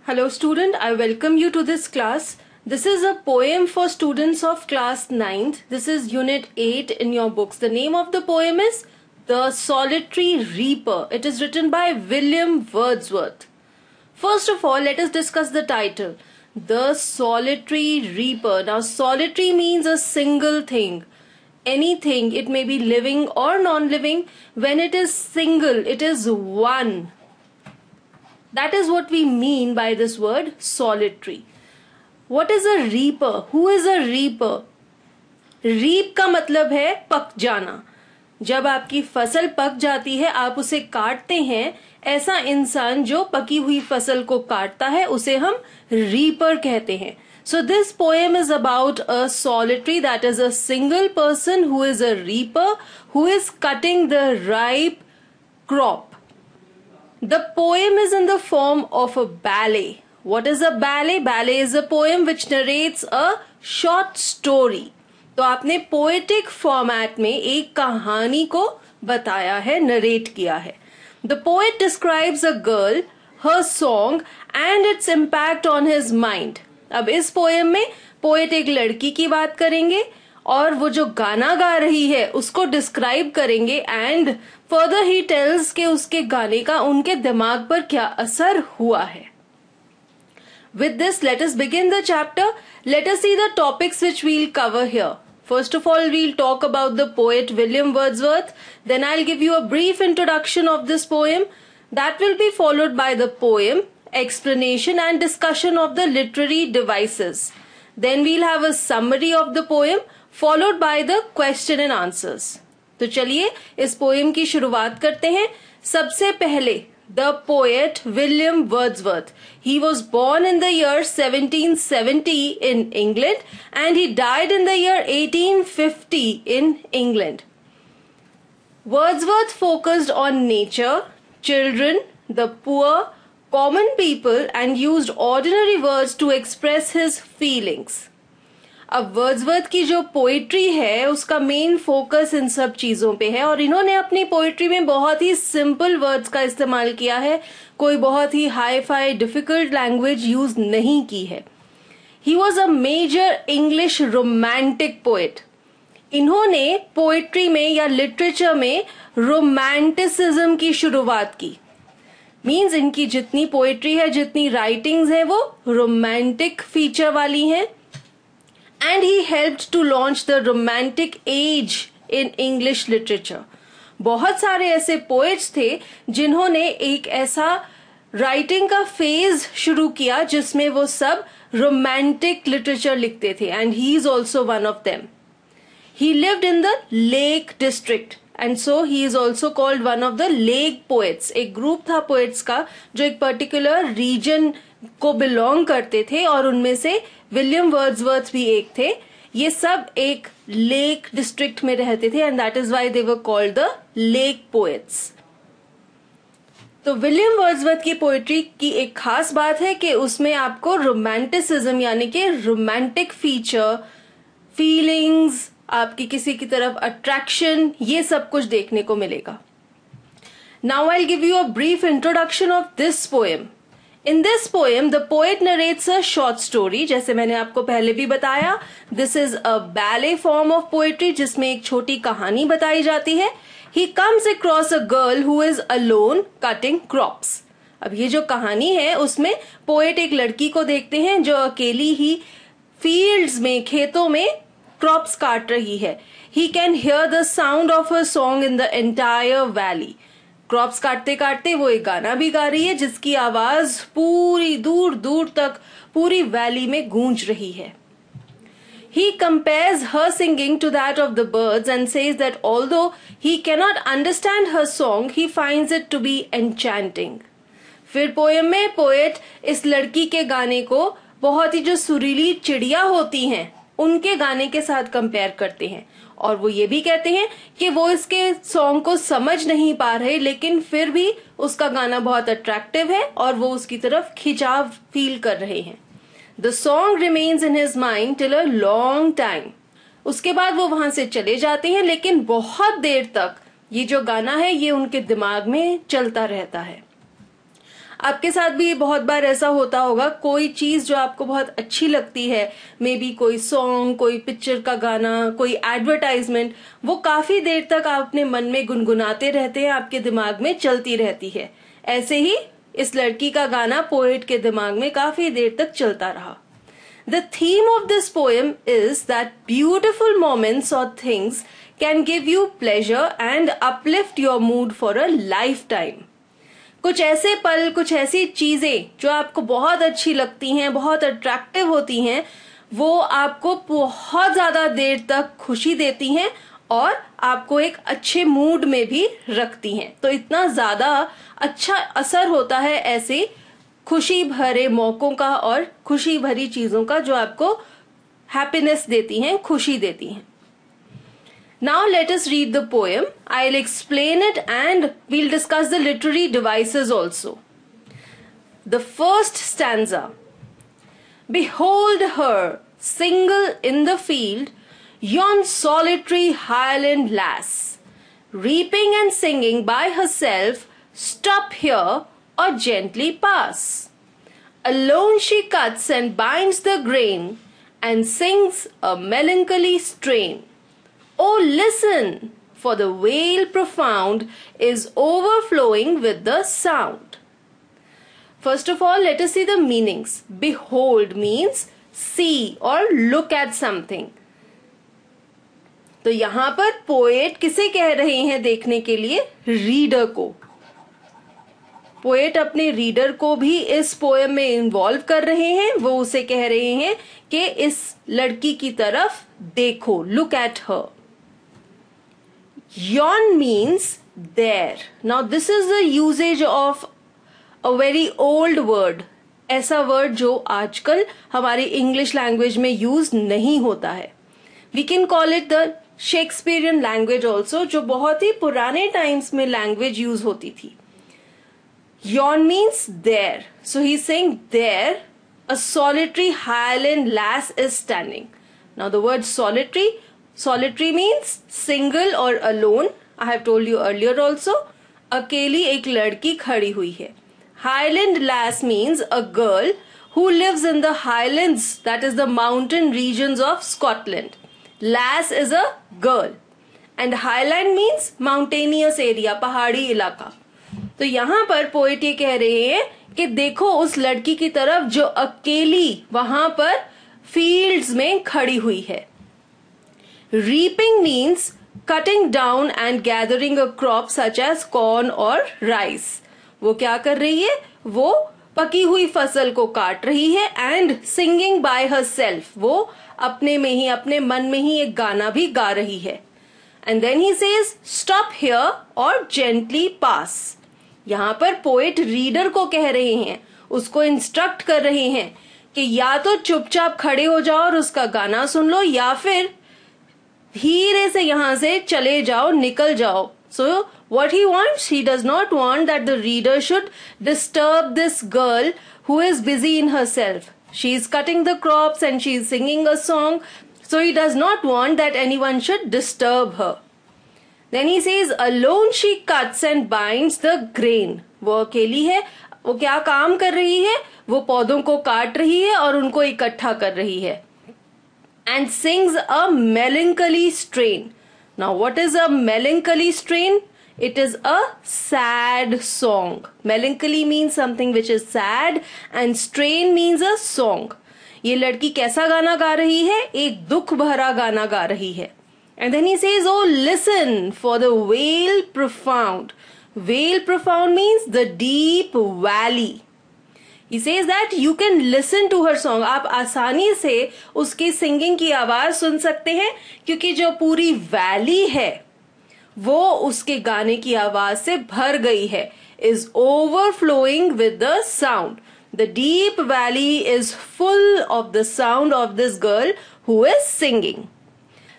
Hello student, I welcome you to this class. This is a poem for students of class 9th. This is unit 8 in your books. The name of the poem is The Solitary Reaper. It is written by William Wordsworth. First of all, let us discuss the title. The Solitary Reaper. Now, solitary means a single thing. Anything, it may be living or non-living. When it is single, it is one. That is what we mean by this word solitary. What is a reaper? Who is a reaper? Reap का मतलब है पक जाना. जब आपकी फसल पक जाती है, आप उसे काटते हैं. ऐसा इंसान जो पकी हुई फसल को काटता है, उसे हम reaper कहते हैं. So this poem is about a solitary, that is a single person who is a reaper, who is cutting the ripe crop. The poem is in the form of a ballet. What is a ballet? Ballet is a poem which narrates a short story. तो आपने poetic format में एक कहानी को बताया है, narrate किया है. The poet describes a girl, her song and its impact on his mind. अब इस poem में poet एक लड़की की बात करेंगे और वो जो गाना गा रही है उसको डिस्क्राइब करेंगे एंड फर्दर ही टेल्स के उसके गाने का उनके दिमाग पर क्या असर हुआ है. With this let us begin the chapter. Let us see the topics which we'll cover here. First of all we'll talk about the poet William Wordsworth. Then I will give you a brief introduction of this poem. That will be followed by the poem, explanation and discussion of the literary devices. Then we'll have a summary of the poem followed by the question and answers. तो चलिए इस poem की शुरुआत करते हैं. सबसे पहले the poet William Wordsworth. He was born in the year 1770 in England and he died in the year 1850 in England. Wordsworth focused on nature, children, the poor, common people and used ordinary words to express his feelings. अब Wordsworth की जो poetry है उसका main focus in सब चीजों पे है और इन्होंने अपनी पोइट्री में बहुत ही सिंपल वर्ड्स का इस्तेमाल किया है. कोई बहुत ही hi fi difficult language use नहीं की है. He was a major English romantic poet. इन्होंने पोइट्री में या लिटरेचर में रोमांटिसिज्म की शुरुआत की. मीन्स इनकी जितनी पोएट्री है, जितनी राइटिंग्स है, वो रोमांटिक फीचर वाली हैं. And he helped to launch the romantic age in English literature. बहुत सारे ऐसे पोएट्स थे जिन्होंने एक ऐसा राइटिंग का फेज शुरू किया जिसमें वो सब रोमांटिक लिटरेचर लिखते थे and he is also one of them. He lived in the lake district and so he is also called one of the lake poets. एक ग्रुप था पोएट्स का जो एक पर्टिकुलर रीजन को बिलोंग करते थे और उनमें से विलियम वर्ड्सवर्थ भी एक थे. ये सब एक लेक डिस्ट्रिक्ट में रहते थे and that is why they were called the lake poets. तो विलियम वर्ड्सवर्थ की पोएट्री की एक खास बात है कि उसमें आपको रोमांटिसिज्म यानी कि रोमांटिक फीचर, फीलिंग्स, आपकी किसी की तरफ अट्रैक्शन, ये सब कुछ देखने को मिलेगा. Now I will give you a brief introduction of this poem. In this poem the poet narrates a short story. जैसे मैंने आपको पहले भी बताया, this is a ballet form of poetry जिसमें एक छोटी कहानी बताई जाती है. He comes across a girl who is alone cutting crops. अब ये जो कहानी है उसमें पोएट एक लड़की को देखते हैं जो अकेली ही फील्ड्स में, खेतों में क्रॉप्स काट रही है. He can hear the sound of a song in the entire valley. Crops काटते काटते वो एक गाना भी गा रही है जिसकी आवाज पूरी दूर दूर तक पूरी वैली में गूंज रही है. He compares her singing to that of the birds and says that although he cannot understand her song, he finds it to be enchanting. फिर पोएम में पोएट इस लड़की के गाने को बहुत ही जो सुरीली चिड़िया होती हैं उनके गाने के साथ कंपेयर करते हैं और वो ये भी कहते हैं कि वो इसके सॉन्ग को समझ नहीं पा रहे लेकिन फिर भी उसका गाना बहुत अट्रैक्टिव है और वो उसकी तरफ खिंचाव फील कर रहे हैं. The song remains in his mind till a long time. उसके बाद वो वहां से चले जाते हैं लेकिन बहुत देर तक ये जो गाना है ये उनके दिमाग में चलता रहता है. आपके साथ भी बहुत बार ऐसा होता होगा, कोई चीज जो आपको बहुत अच्छी लगती है, मे बी कोई सॉन्ग, कोई पिक्चर का गाना, कोई एडवर्टाइजमेंट, वो काफी देर तक आप अपने मन में गुनगुनाते रहते हैं, आपके दिमाग में चलती रहती है। ऐसे ही इस लड़की का गाना पोएट के दिमाग में काफी देर तक चलता रहा। The theme of this poem is that beautiful moments or things can give you pleasure and uplift your mood for a lifetime. कुछ ऐसे पल, कुछ ऐसी चीजें जो आपको बहुत अच्छी लगती हैं, बहुत अट्रैक्टिव होती हैं, वो आपको बहुत ज्यादा देर तक खुशी देती हैं और आपको एक अच्छे मूड में भी रखती हैं। तो इतना ज्यादा अच्छा असर होता है ऐसे खुशी भरे मौकों का और खुशी भरी चीजों का, जो आपको हैप्पीनेस देती हैं, खुशी देती हैं। Now let us read the poem. I'll explain it and we'll discuss the literary devices also. The first stanza. Behold her, single in the field, yon solitary highland lass, reaping and singing by herself, stop here or gently pass. Alone she cuts and binds the grain and sings a melancholy strain. Oh, listen, for the vale profound is overflowing with the sound. First of all, let us see the meanings. Behold means see or look at something. तो यहां पर poet किसे कह रहे हैं देखने के लिए? रीडर को। पोएट अपने रीडर को भी इस पोएम में इन्वॉल्व कर रहे हैं। वो उसे कह रहे हैं कि इस लड़की की तरफ देखो, look at her. Yon means there. Now this is the usage of a very old word. ऐसा वर्ड जो आजकल हमारी इंग्लिश लैंग्वेज में यूज नहीं होता है। We can call it the Shakespearean language also, जो बहुत ही पुराने टाइम्स में लैंग्वेज यूज होती थी। Yon means there. So he's saying there a solitary highland lass is standing. Now the word solitary means single or alone. I have told you earlier also. अकेली एक लड़की खड़ी हुई है। Highland lass means a girl who lives in the highlands, that is the mountain regions of Scotland. Lass is a girl and highland means mountainous area, पहाड़ी इलाका। तो यहाँ पर पोएट ये कह रहे हैं कि देखो उस लड़की की तरफ जो अकेली वहां पर फील्ड्स में खड़ी हुई है। Reaping means cutting down and gathering a crop such as corn or rice. वो क्या कर रही है? वो पकी हुई फसल को काट रही है। And singing by herself, वो अपने में ही, अपने मन में ही एक गाना भी गा रही है। And then he says, stop here or gently pass. यहाँ पर पोएट रीडर को कह रहे हैं, उसको इंस्ट्रक्ट कर रहे हैं कि या तो चुपचाप खड़े हो जाओ और उसका गाना सुन लो, या फिर धीरे से यहां से चले जाओ, निकल जाओ। So what he wants, he does not want that the reader should disturb this girl who is busy in herself. She is cutting the crops and she is singing a song. So he does not want that anyone should disturb her. Then he says, alone she cuts and binds the grain. वो अकेली है, वो क्या काम कर रही है? वो पौधों को काट रही है और उनको इकट्ठा कर रही है। And sings a melancholy strain. Now what is a melancholy strain? It is a sad song. Melancholy means something which is sad and strain means a song. ये लड़की कैसा गाना गा रही है? एक दुख भरा गाना गा रही है। And then he says, oh listen for the vale profound. Vale profound means the deep valley. He says that you can listen to her song. आप आसानी से उसकी सिंगिंग की आवाज सुन सकते हैं, क्योंकि जो पूरी वैली है वो उसके गाने की आवाज से भर गई है। Is overflowing with the sound. The deep valley is full of the sound of this girl who is singing.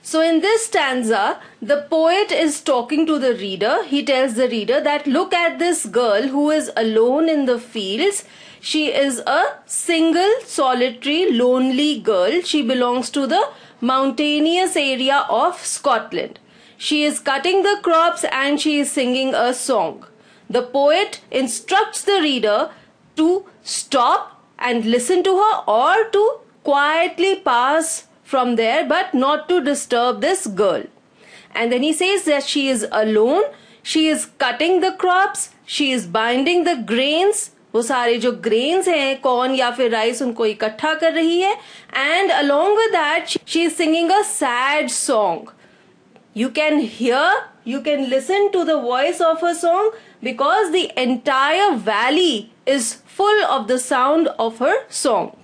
So in this stanza, the poet is talking to the reader. He tells the reader that look at this girl who is alone in the fields. She is a single, solitary, lonely girl. She belongs to the mountainous area of Scotland. She is cutting the crops and she is singing a song. The poet instructs the reader to stop and listen to her, or to quietly pass from there, but not to disturb this girl. And then he says that she is alone, she is cutting the crops, she is binding the grains, वो सारे जो grains हैं corn या फिर rice उनको इकट्ठा कर रही है, and along with that she is singing a sad song. You can hear, you can listen to the voice of her song because the entire valley is full of the sound of her song.